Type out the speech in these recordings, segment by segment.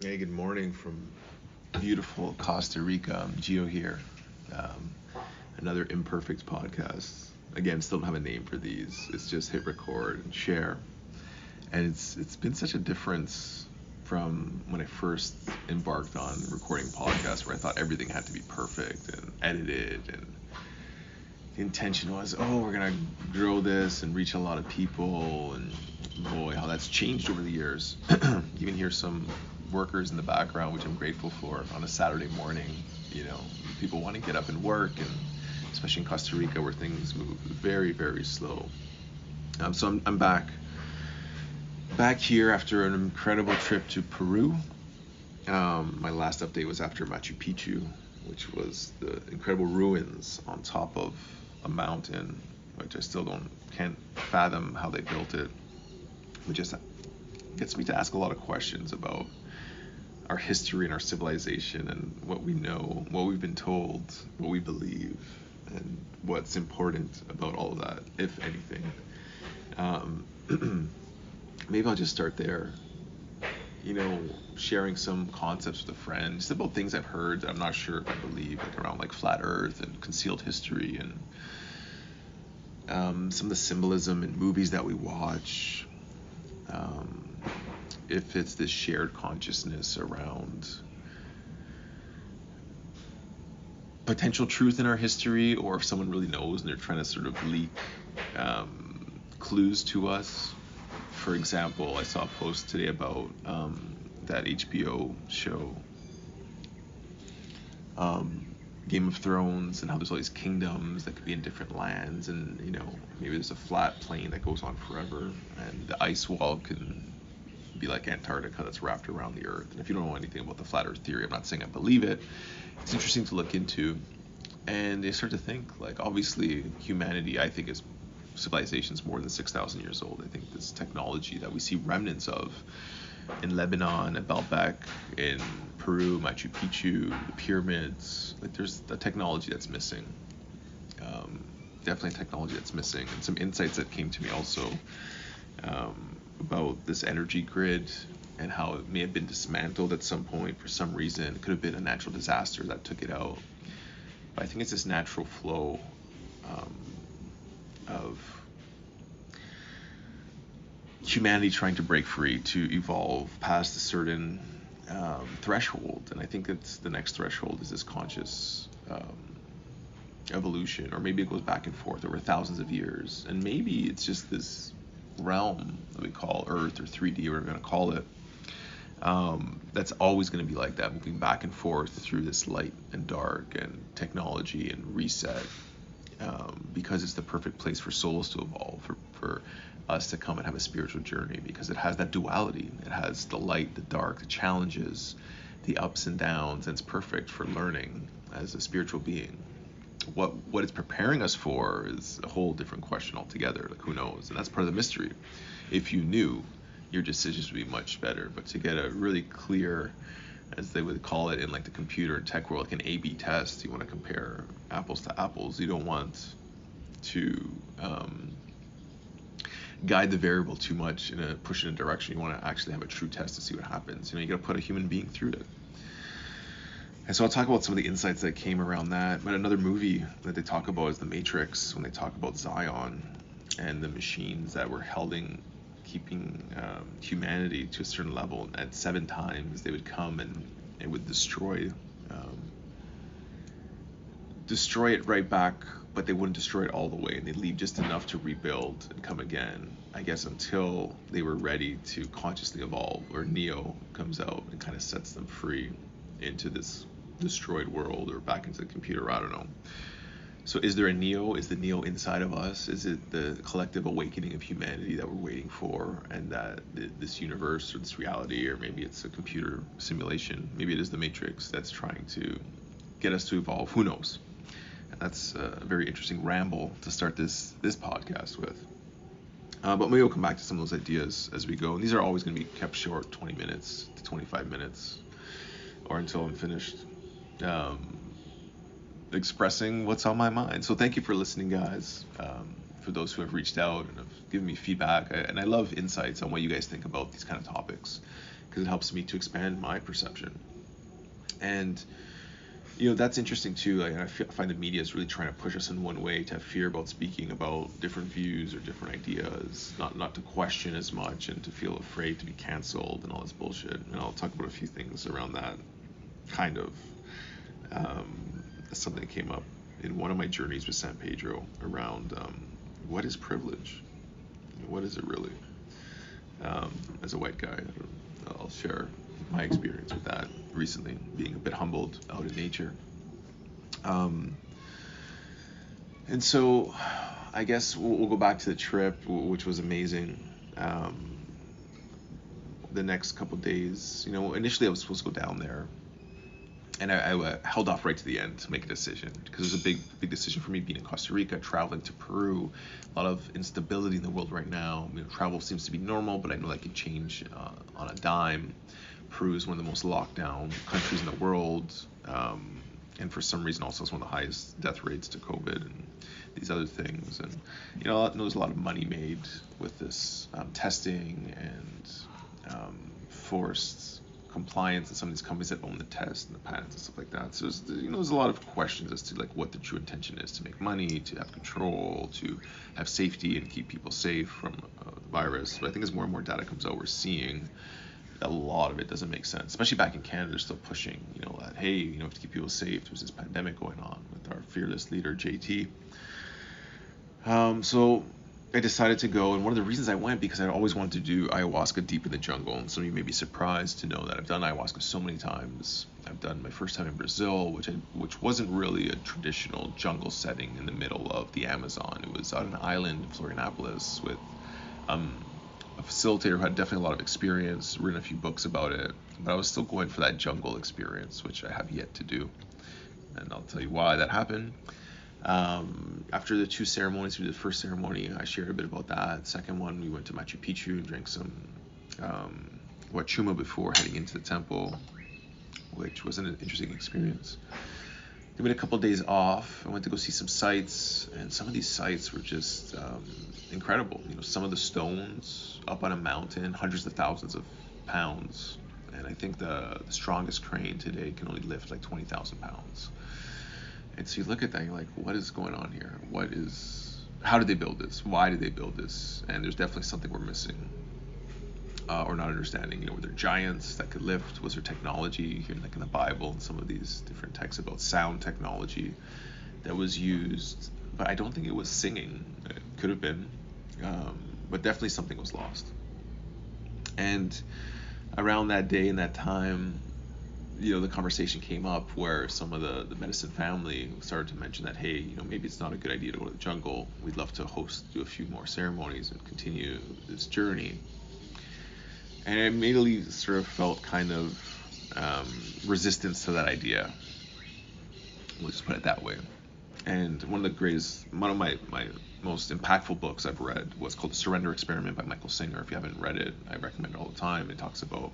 Hey, good morning from beautiful Costa Rica. Gio here. Um, Another imperfect podcast. Again, still don't have a name for these. It's just hit record and share. And it's been such a difference from when I first embarked on recording podcasts, where I thought everything had to be perfect and edited, and the intention was, oh, we're gonna grow this and reach a lot of people, and boy, how that's changed over the years. Even hear some workers in the background, which I'm grateful for, on a Saturday morning. You know, people want to get up and work, and especially in Costa Rica where things move very, very slow. So I'm back here after an incredible trip to Peru. My last update was after Machu Picchu, which was the incredible ruins on top of a mountain, which I still can't fathom how they built it. Which just gets me to ask a lot of questions about our history and our civilization and what we know, what we've been told, what we believe, and what's important about all of that, if anything. Um, Maybe I'll just start there. You know, sharing some concepts with a friend, just about things I've heard that I'm not sure if I believe, like around like flat Earth and concealed history, and some of the symbolism in movies that we watch. Um, if it's this shared consciousness around potential truth in our history, or if someone really knows and they're trying to sort of leak clues to us. For example, I saw a post today about that HBO show, um, Game of Thrones, and how there's all these kingdoms that could be in different lands, and maybe there's a flat plane that goes on forever, and the ice wall can be like Antarctica that's wrapped around the Earth. And if you don't know anything about the flat Earth theory, I'm not saying I believe it. It's interesting to look into, and you start to think, like, obviously humanity, I think, is civilization's more than 6,000 years old. I think this technology that we see remnants of in Lebanon, at Baalbek, in Peru, Machu Picchu, the pyramids, like there's a technology that's missing. Um, Definitely a technology that's missing, and some insights that came to me also, about this energy grid and how it may have been dismantled at some point for some reason. It could have been a natural disaster that took it out. But I think it's this natural flow, um, of humanity trying to break free, to evolve past a certain threshold. And I think it's the next threshold is this conscious evolution, or maybe it goes back and forth over thousands of years. And maybe it's just this realm that we call Earth, or 3D, or whatever we're going to call it, that's always going to be like that, moving back and forth through this light and dark and technology and reset, because it's the perfect place for souls to evolve, for us to come and have a spiritual journey, because it has that duality. It has the light, the dark, the challenges, the ups and downs, and it's perfect for learning as a spiritual being. What it's preparing us for is a whole different question altogether. Like, who knows? And that's part of the mystery. If you knew, your decisions would be much better. But to get a really clear, as they would call it in like the computer and tech world, like an A/B test, you want to compare apples to apples. You don't want to guide the variable too much in a push in a direction. You want to actually have a true test to see what happens. You got to put a human being through it. And so I'll talk about some of the insights that came around that. But another movie that they talk about is The Matrix, when they talk about Zion and the machines that were keeping humanity to a certain level. At 7 times they would come and it would um, destroy it right back, but they wouldn't destroy it all the way, and they'd leave just enough to rebuild and come again, I guess, until they were ready to consciously evolve, or Neo comes out and kind of sets them free into this destroyed world, or back into the computer, I don't know. So is there a Neo? Is the Neo inside of us? Is it the collective awakening of humanity that we're waiting for, and that this universe, or this reality, or maybe it's a computer simulation, maybe it is the Matrix that's trying to get us to evolve? Who knows? And that's a very interesting ramble to start this podcast with. But maybe we'll come back to some of those ideas as we go. And these are always going to be kept short, 20 minutes to 25 minutes, or until I'm finished expressing what's on my mind. So thank you for listening, guys. For those who have reached out and have given me feedback, and I love insights on what you guys think about these kind of topics. because it helps me to expand my perception. And that's interesting too. Like, I find the media is really trying to push us in one way, to have fear about speaking about different views or different ideas, not to question as much, and to feel afraid to be canceled and all this bullshit. And I'll talk about a few things around that, kind of. Something that came up in one of my journeys with San Pedro around what is privilege? What is it really? As a white guy, I'll share my experience with that recently, being a bit humbled out in nature. And so I guess we'll go back to the trip, which was amazing. The next couple days, initially I was supposed to go down there, and I held off right to the end to make a decision, because it was a big decision for me, being in Costa Rica, traveling to Peru. A lot of instability in the world right now. Travel seems to be normal, but I know that can change on a dime. Peru is one of the most locked down countries in the world, and for some reason also it's one of the highest death rates to COVID and these other things. And there's a lot of money made with this testing and forced compliance in some of these companies that own the test and the patents and stuff like that. So there's a lot of questions as to like what the true intention is: to make money, to have control, to have safety and keep people safe from the virus. But I think as more and more data comes out, we're seeing a lot of it doesn't make sense. Especially back in Canada, they're still pushing, that hey, we have to keep people safe. There's this pandemic going on with our fearless leader JT. So I decided to go, and one of the reasons I went, because I always wanted to do ayahuasca deep in the jungle. And some of you may be surprised to know that I've done ayahuasca so many times. I've done my first time in Brazil, which wasn't really a traditional jungle setting in the middle of the Amazon. It was on an island in Florianopolis with a facilitator who had definitely a lot of experience, written a few books about it, but I was still going for that jungle experience, which I have yet to do. And I'll tell you why that happened. After the two ceremonies, we did the first ceremony, I shared a bit about that. Second one, we went to Machu Picchu and drank some huachuma before heading into the temple, which was an interesting experience. Then we had a couple of days off. I went to go see some sites, and some of these sites were just incredible. Some of the stones up on a mountain, hundreds of thousands of pounds, and I think the strongest crane today can only lift like 20,000 pounds. And so you look at that and you're like, what is going on here? How did they build this? Why did they build this? And there's definitely something we're missing or not understanding. Were there giants that could lift? Was there technology here, like in the Bible and some of these different texts about sound technology that was used? But I don't think it was singing. It could have been, but definitely something was lost. And around that day and that time, the conversation came up where some of the medicine family started to mention that, hey, maybe it's not a good idea to go to the jungle. We'd love to do a few more ceremonies and continue this journey. And I immediately sort of felt kind of resistance to that idea. We'll just put it that way. And one of my most impactful books I've read was called The Surrender Experiment by Michael Singer. If you haven't read it, I recommend it all the time. It talks about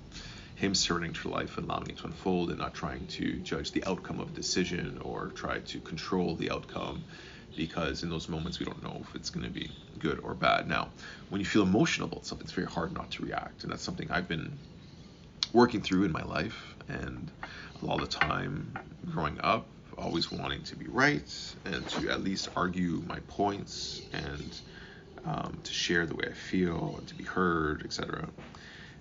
him surrendering to life and allowing it to unfold, and not trying to judge the outcome of a decision or try to control the outcome, because in those moments we don't know if it's going to be good or bad. Now, when you feel emotional about something, it's very hard not to react, and that's something I've been working through in my life. And a lot of the time growing up, always wanting to be right and to at least argue my points and to share the way I feel and to be heard, etc.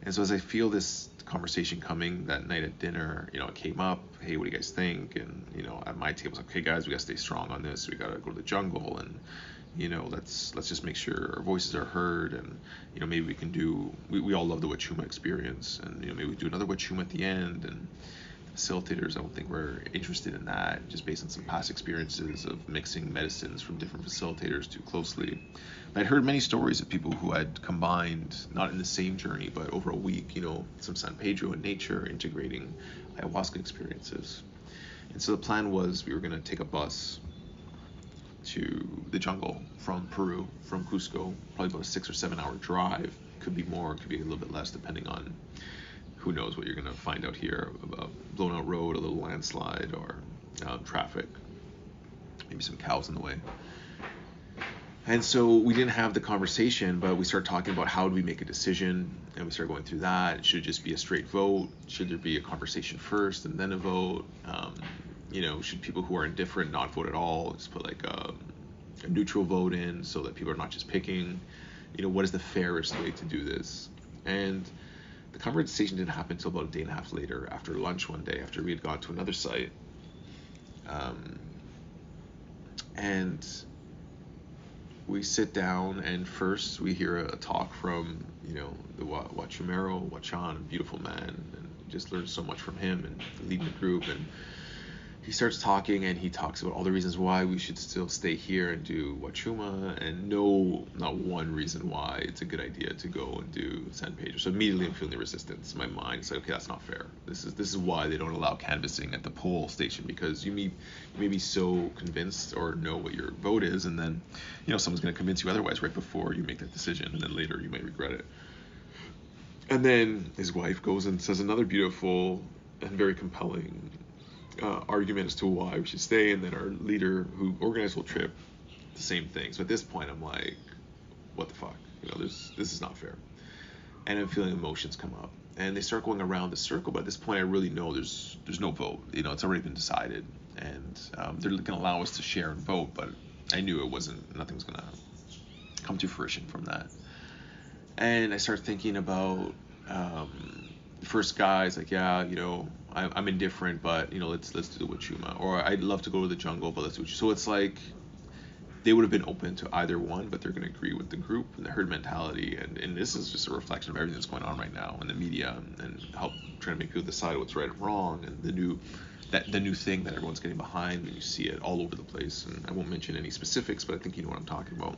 And so as I feel this conversation coming that night at dinner, it came up, hey, what do you guys think? And at my table, I was like, hey guys, we gotta stay strong on this. We gotta go to the jungle, and let's just make sure our voices are heard. And maybe we can we all love the Wachuma experience, and maybe we do another Wachuma at the end. And facilitators, I don't think we're interested in that, just based on some past experiences of mixing medicines from different facilitators too closely. But I'd heard many stories of people who had combined, not in the same journey, but over a week, some San Pedro and nature, integrating ayahuasca experiences. And so the plan was we were going to take a bus to the jungle from Peru, from Cusco, probably about a 6 or 7 hour drive. Could be more, could be a little bit less, depending on who knows what you're going to find out here about blown out road, a little landslide, or traffic, maybe some cows in the way. And so we didn't have the conversation, but we started talking about how do we make a decision, and we started going through that. Should it just be a straight vote? Should there be a conversation first and then a vote? Should people who are indifferent not vote at all? Just put like a neutral vote in so that people are not just picking. What is the fairest way to do this? And the conversation didn't happen until about a day and a half later, after lunch one day, after we had gone to another site. And we sit down, and first we hear a talk from, the Wachan, a beautiful man, and just learned so much from him and leading the group. And he starts talking, and he talks about all the reasons why we should still stay here and do Wachuma, and not one reason why it's a good idea to go and do San Pedro. So immediately I'm feeling the resistance in my mind. It's like, okay, that's not fair. This is why they don't allow canvassing at the poll station, because you may be so convinced or know what your vote is, and then someone's going to convince you otherwise right before you make that decision, and then later you might regret it. And then his wife goes and says another beautiful and very compelling argument as to why we should stay, and then our leader who organized the whole trip, the same thing. So at this point I'm like, what the fuck, this is not fair. And I'm feeling emotions come up, and they start going around the circle, but at this point I really know there's no vote. It's already been decided, and they're going to allow us to share and vote, but I knew nothing was going to come to fruition from that. And I start thinking about the first guy's like, yeah, I'm indifferent, but let's do the Wachuma, or I'd love to go to the jungle, but let's do Wachuma. So it's like they would have been open to either one, but they're going to agree with the group and the herd mentality, and this is just a reflection of everything that's going on right now in the media, and help trying to make people decide what's right and wrong, and the new thing that everyone's getting behind, and you see it all over the place. And I won't mention any specifics, but I think you know what I'm talking about.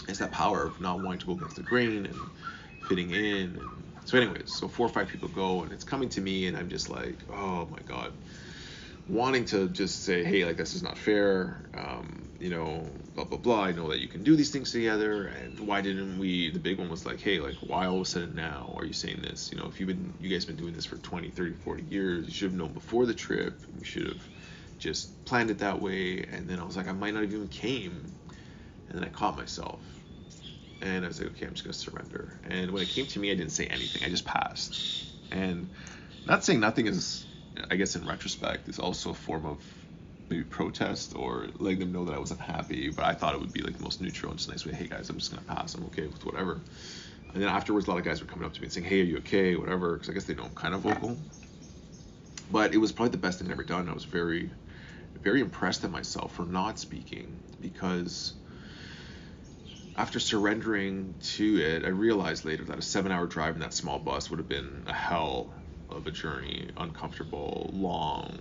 It's that power of not wanting to go against the grain and fitting in. And so anyways, so 4 or 5 people go, and it's coming to me, and I'm just like, oh my God, wanting to just say, hey, like, this is not fair, blah, blah, blah. I know that you can do these things together, and why didn't we? The big one was like, hey, like, why all of a sudden now are you saying this? If you guys been doing this for 20, 30, 40 years, you should have known before the trip. We should have just planned it that way. And then I was like, I might not have even came. And then I caught myself. And I was like, okay, I'm just going to surrender. And when it came to me, I didn't say anything. I just passed. And not saying nothing is, I guess in retrospect, is also a form of maybe protest, or letting them know that I was unhappy. But I thought it would be like the most neutral and just nice way. Hey guys, I'm just going to pass. I'm okay with whatever. And then afterwards, a lot of guys were coming up to me and saying, hey, are you okay? Whatever. Because I guess they know I'm kind of vocal. But it was probably the best thing I've ever done. I was very, very impressed at myself for not speaking, because after surrendering to it, I realized later that a 7-hour drive in that small bus would have been a hell of a journey, uncomfortable, long,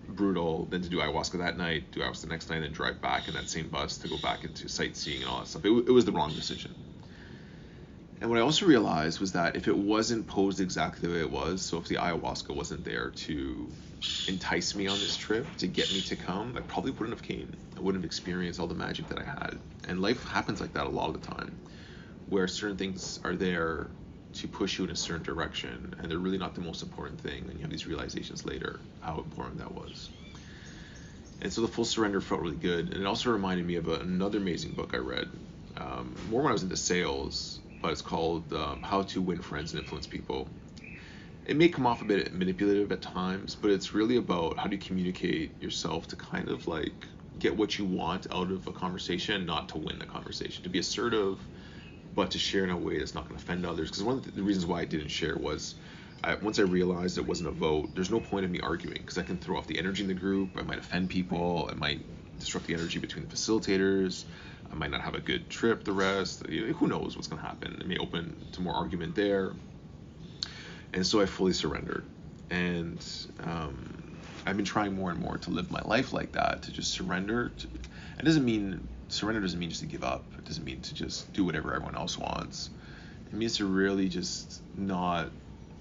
brutal. Then to do ayahuasca that night, do ayahuasca the next night, and then drive back in that same bus to go back into sightseeing and all that stuff. It was the wrong decision. And what I also realized was that if it wasn't posed exactly the way it was, so if the ayahuasca wasn't there to entice me on this trip, to get me to come, I probably wouldn't have came. I wouldn't have experienced all the magic that I had. And life happens like that a lot of the time, where certain things are there to push you in a certain direction, and they're really not the most important thing, and you have these realizations later how important that was. And so the full surrender felt really good. And it also reminded me of another amazing book I read, more when I was into sales, but it's called How to Win Friends and Influence People. It may come off a bit manipulative at times, but it's really about how do you communicate yourself to kind of like get what you want out of a conversation, not to win the conversation, to be assertive, but to share in a way that's not going to offend others. Because one of the reasons why I didn't share was once I realized it wasn't a vote, there's no point in me arguing, because I can throw off the energy in the group. I might offend people. I might disrupt the energy between the facilitators. I might not have a good trip the rest. Who knows what's going to happen? It may open to more argument there. And so I fully surrendered. And I've been trying more and more to live my life like that, to just surrender. Surrender doesn't mean just to give up. It doesn't mean to just do whatever everyone else wants. It means to really just not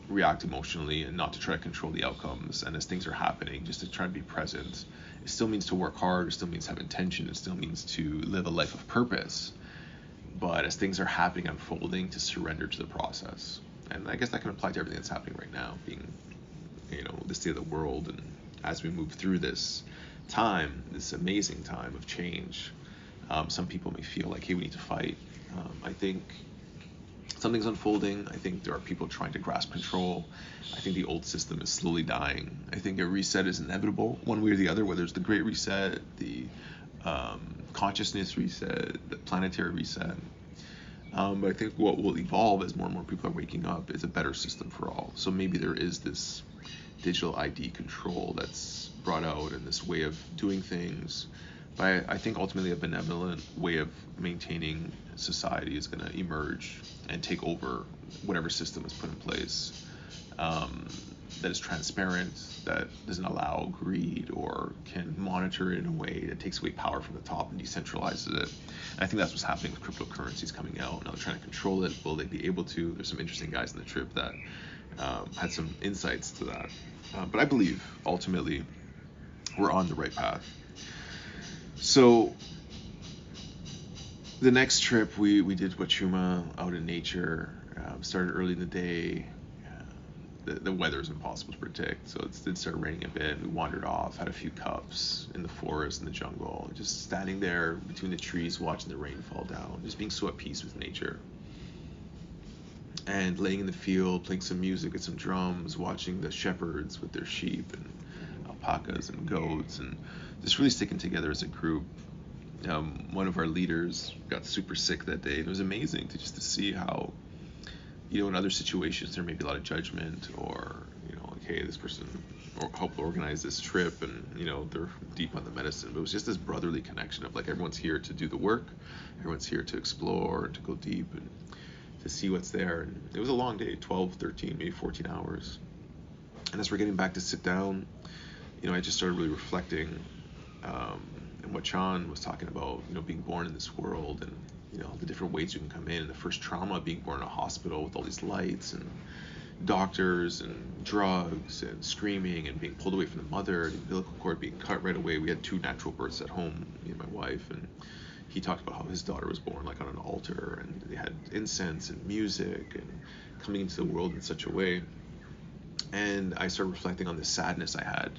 react emotionally, and not to try to control the outcomes. And as things are happening, just to try to be present. It still means to work hard. It still means to have intention. It still means to live a life of purpose. But as things are happening, unfolding, to surrender to the process. And I guess that can apply to everything that's happening right now, being, the state of the world. And as we move through this time, this amazing time of change, Some people may feel like, hey, we need to fight. I think something's unfolding. I think there are people trying to grasp control. I think the old system is slowly dying. I think a reset is inevitable, one way or the other, whether it's the Great Reset, the consciousness reset, the planetary reset. But I think what will evolve as more and more people are waking up is a better system for all. So maybe there is this digital ID control that's brought out and this way of doing things. But I think ultimately a benevolent way of maintaining society is going to emerge and take over whatever system is put in place, that is transparent, that doesn't allow greed or can monitor it in a way that takes away power from the top and decentralizes it. And I think that's what's happening with cryptocurrencies coming out. Now they're trying to control it. Will they be able to? There's some interesting guys in the trip that had some insights to that. But I believe ultimately we're on the right path. So the next trip we did Wachuma out in nature. Started early in the day. The weather is impossible to predict, so it did start raining a bit. We wandered off, had a few cups in the forest, in the jungle, just standing there between the trees, watching the rain fall down, just being so at peace with nature. And laying in the field, playing some music with some drums, watching the shepherds with their sheep and alpacas and goats, and just really sticking together as a group. One of our leaders got super sick that day. It was amazing to see how, in other situations there may be a lot of judgment, or like, hey, this person helped organize this trip, and they're deep on the medicine. But it was just this brotherly connection of like, everyone's here to do the work, everyone's here to explore and to go deep and to see what's there. And it was a long day, 12, 13, maybe 14 hours. And as we're getting back to sit down, I just started really reflecting, and what Chan was talking about, being born in this world, and the different ways you can come in, and the first trauma being born in a hospital with all these lights and doctors and drugs and screaming and being pulled away from the mother, the umbilical cord being cut right away. We had 2 natural births at home, me and my wife, and he talked about how his daughter was born like on an altar, and they had incense and music and coming into the world in such a way. And I started reflecting on the sadness I had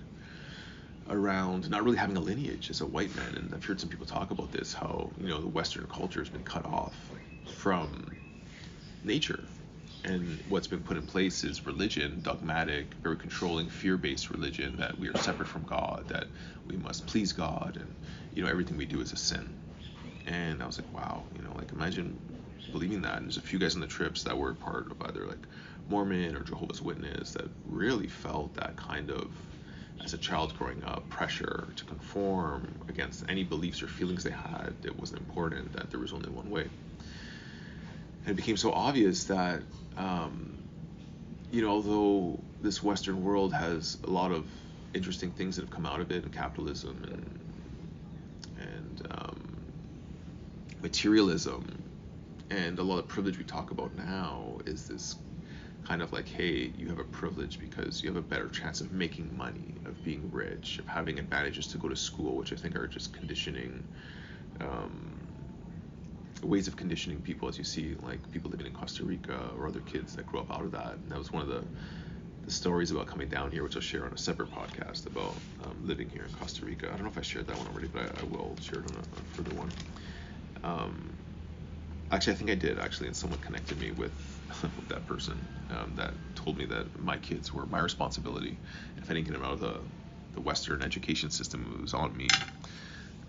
around not really having a lineage as a white man. And I've heard some people talk about this, how the Western culture has been cut off from nature, and what's been put in place is religion, dogmatic, very controlling, fear-based religion, that we are separate from God, that we must please God, and everything we do is a sin. And I was like, wow, like, imagine believing that. And there's a few guys on the trips that were part of either like Mormon or Jehovah's Witness that really felt that kind of, as a child growing up, pressure to conform against any beliefs or feelings they had. It wasn't important, that there was only one way. And it became so obvious that, although this Western world has a lot of interesting things that have come out of it, and capitalism and materialism, and a lot of privilege we talk about now is this kind of like, hey, you have a privilege because you have a better chance of making money, of being rich, of having advantages to go to school, which I think are just conditioning, ways of conditioning people, as you see like people living in Costa Rica or other kids that grew up out of that. And that was one of the stories about coming down here, which I'll share on a separate podcast, about living here in Costa Rica. I don't know if I shared that one already, but I will share it on a further one. Actually, I think I did, and someone connected me with that person that told me that my kids were my responsibility. If I didn't get them out of the Western education system, it was on me.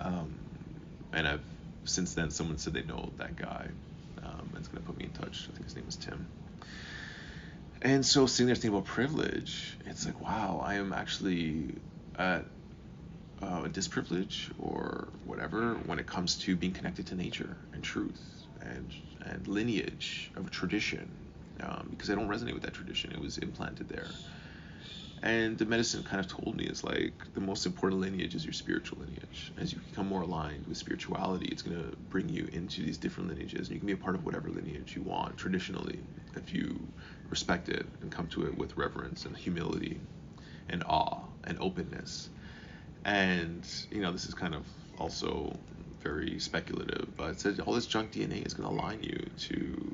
And since then, someone said they know that guy, and it's going to put me in touch. I think his name is Tim. And so sitting there thinking about privilege, it's like, wow, I am actually at a disprivilege or whatever when it comes to being connected to nature and truth and lineage of a tradition, because I don't resonate with that tradition. It was implanted there. And the medicine kind of told me, is like, the most important lineage is your spiritual lineage. As you become more aligned with spirituality, it's going to bring you into these different lineages, and you can be a part of whatever lineage you want traditionally, if you respect it and come to it with reverence and humility and awe and openness. And this is kind of also very speculative, but it said all this junk DNA is going to align you to,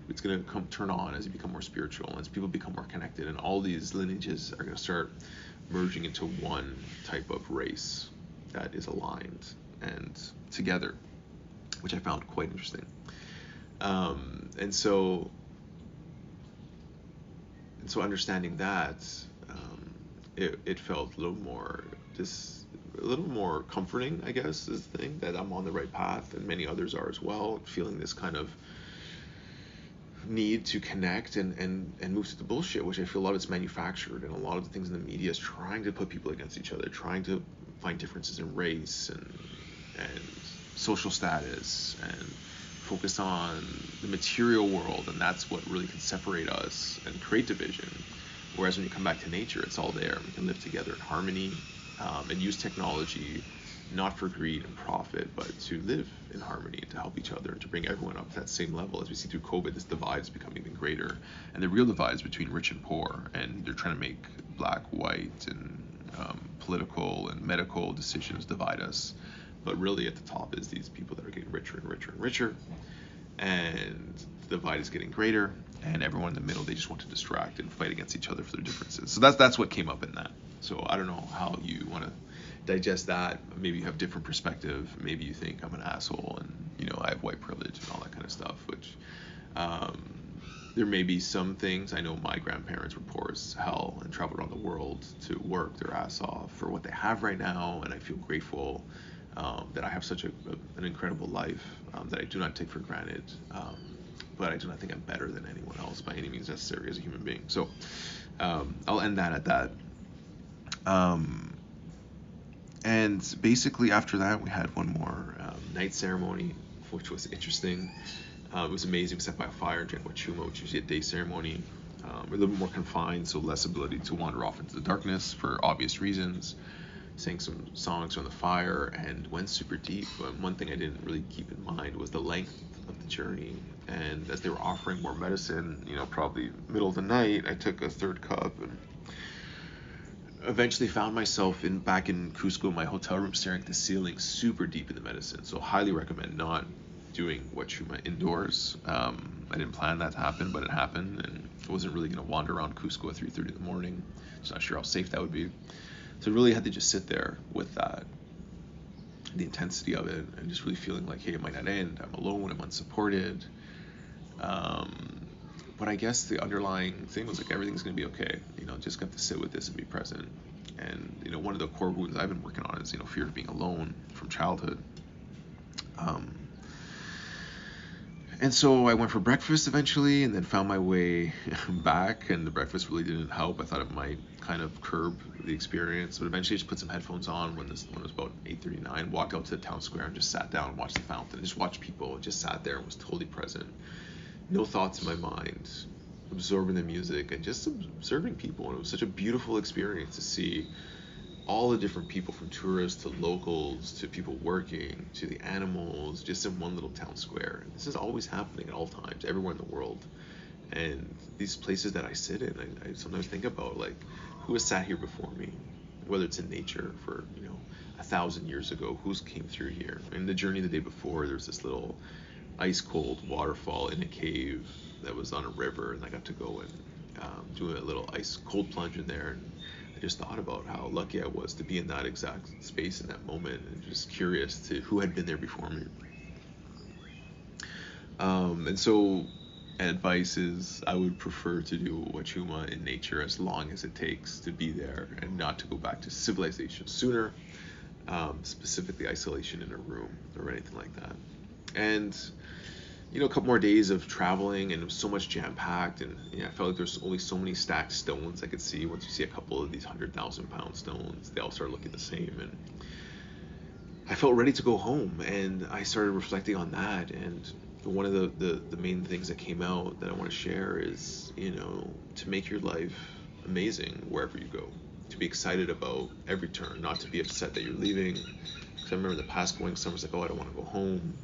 it's going to turn on as you become more spiritual, as people become more connected, and all these lineages are going to start merging into one type of race that is aligned and together. which I found quite interesting. And so understanding that, it felt a little more comforting, I guess, is the thing, that I'm on the right path, and many others are as well, feeling this kind of need to connect and move through the bullshit, which I feel a lot of it's manufactured, and a lot of the things in the media is trying to put people against each other, trying to find differences in race and social status, and focus on the material world, and that's what really can separate us and create division. Whereas when you come back to nature, it's all there. We can live together in harmony, and use technology not for greed and profit, but to live in harmony and to help each other and to bring everyone up to that same level. As we see through COVID, this divide has become even greater, and the real divide is between rich and poor, and they're trying to make black, white, and political and medical decisions divide us. But really at the top is these people that are getting richer and richer and richer, and the divide is getting greater, and everyone in the middle, they just want to distract and fight against each other for their differences. So that's what came up in that. So I don't know how you want to digest that. Maybe you have different perspective. Maybe you think I'm an asshole and I have white privilege and all that kind of stuff, which there may be some things. I know my grandparents were poor as hell and traveled around the world to work their ass off for what they have right now, and I feel grateful that I have such an incredible life that I do not take for granted. But I do not think I'm better than anyone else by any means necessary as a human being. So I'll end that at that. And basically after that, we had one more night ceremony, which was interesting. It was amazing. We sat by a fire and drank wachuma, which is usually a day ceremony. We're a little bit more confined, so less ability to wander off into the darkness for obvious reasons. Sang some songs around the fire and went super deep. One thing I didn't really keep in mind was the length of the journey. And as they were offering more medicine, probably middle of the night, I took a third cup and eventually found myself back in Cusco, my hotel room, staring at the ceiling, super deep in the medicine. So highly recommend not doing wachuma indoors. I didn't plan that to happen, but it happened, and I wasn't really going to wander around Cusco at 3:30 in the morning. Just not sure how safe that would be. So I really had to just sit there with that, the intensity of it, and just really feeling like, hey, it might not end. I'm alone. I'm unsupported. But I guess the underlying thing was like, everything's going to be okay. Just got to sit with this and be present. And, one of the core wounds I've been working on is, fear of being alone from childhood. And so I went for breakfast eventually, and then found my way back, and the breakfast really didn't help. I thought it might kind of curb the experience, but eventually I just put some headphones on when it was about 8:39, walked out to the town square and just sat down and watched the fountain, just watched people, and just sat there and was totally present. No thoughts in my mind, absorbing the music and just observing people. And it was such a beautiful experience to see all the different people, from tourists to locals to people working to the animals, just in one little town square. And this is always happening at all times, everywhere in the world. And these places that I sit in, I sometimes think about, like, who has sat here before me, whether it's in nature for 1,000 years ago, who's came through here. In the journey the day before, there's this little ice cold waterfall in a cave that was on a river, and I got to go and do a little ice cold plunge in there. And I just thought about how lucky I was to be in that exact space in that moment, and just curious to who had been there before me. And so advice is, I would prefer to do wachuma in nature as long as it takes to be there, and not to go back to civilization sooner, specifically isolation in a room or anything like that. And a couple more days of traveling, and it was so much jam-packed, and I felt like there's only so many stacked stones I could see. Once you see a couple of these 100,000-pound stones, they all start looking the same, and I felt ready to go home. And I started reflecting on that, and one of the main things that came out that I want to share is, to make your life amazing wherever you go, to be excited about every turn, not to be upset that you're leaving. Because I remember in the past going summers like, oh, I don't want to go home.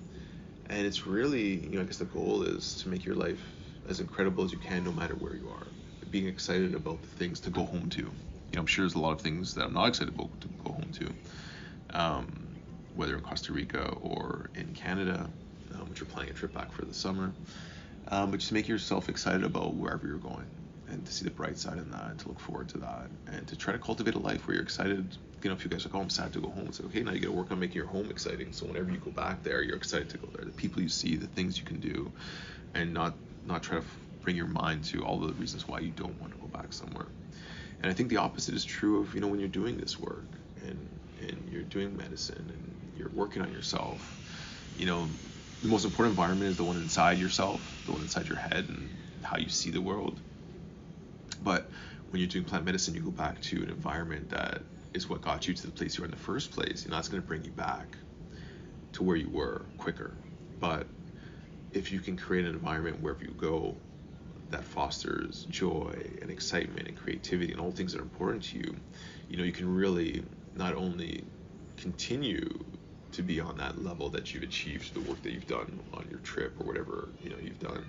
And it's really, I guess the goal is to make your life as incredible as you can, no matter where you are. Being excited about the things to go home to. I'm sure there's a lot of things that I'm not excited about to go home to, whether in Costa Rica or in Canada, which are planning a trip back for the summer. But just make yourself excited about wherever you're going. and to see the bright side in that, and to look forward to that, and to try to cultivate a life where you're excited. If you guys are like, oh, I'm sad to go home, it's like, okay, now you got to work on making your home exciting. So whenever you go back there, you're excited to go there. The people you see, the things you can do, and not try to bring your mind to all the reasons why you don't want to go back somewhere. And I think the opposite is true of, when you're doing this work and you're doing medicine and you're working on yourself. The most important environment is the one inside yourself, the one inside your head and how you see the world. But when you're doing plant medicine, you go back to an environment that is what got you to the place you are in the first place. That's going to bring you back to where you were quicker. But if you can create an environment wherever you go that fosters joy and excitement and creativity and all things that are important to you, you can really not only continue to be on that level that you've achieved through the work that you've done on your trip or whatever you've done,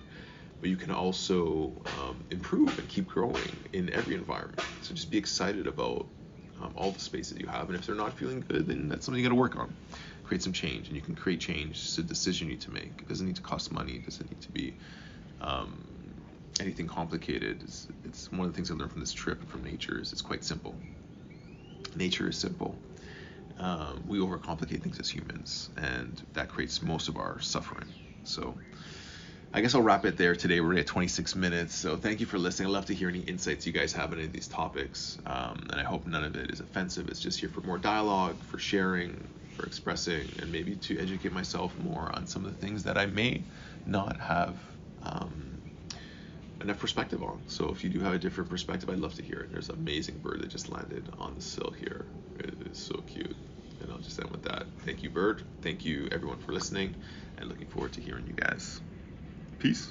but you can also improve and keep growing in every environment. So just be excited about all the spaces you have, and if they're not feeling good, then that's something you got to work on. Create some change, and you can create change. It's a decision you need to make. It doesn't need to cost money. It doesn't need to be anything complicated. It's one of the things I learned from this trip and from nature is it's quite simple. Nature is simple. We overcomplicate things as humans, and that creates most of our suffering. So I guess I'll wrap it there today. We're already at 26 minutes, so thank you for listening. I'd love to hear any insights you guys have on any of these topics, and I hope none of it is offensive. It's just here for more dialogue, for sharing, for expressing, and maybe to educate myself more on some of the things that I may not have enough perspective on. So if you do have a different perspective, I'd love to hear it. There's an amazing bird that just landed on the sill here. It is so cute. And I'll just end with that. Thank you, bird. Thank you, everyone, for listening, and looking forward to hearing you guys. Peace.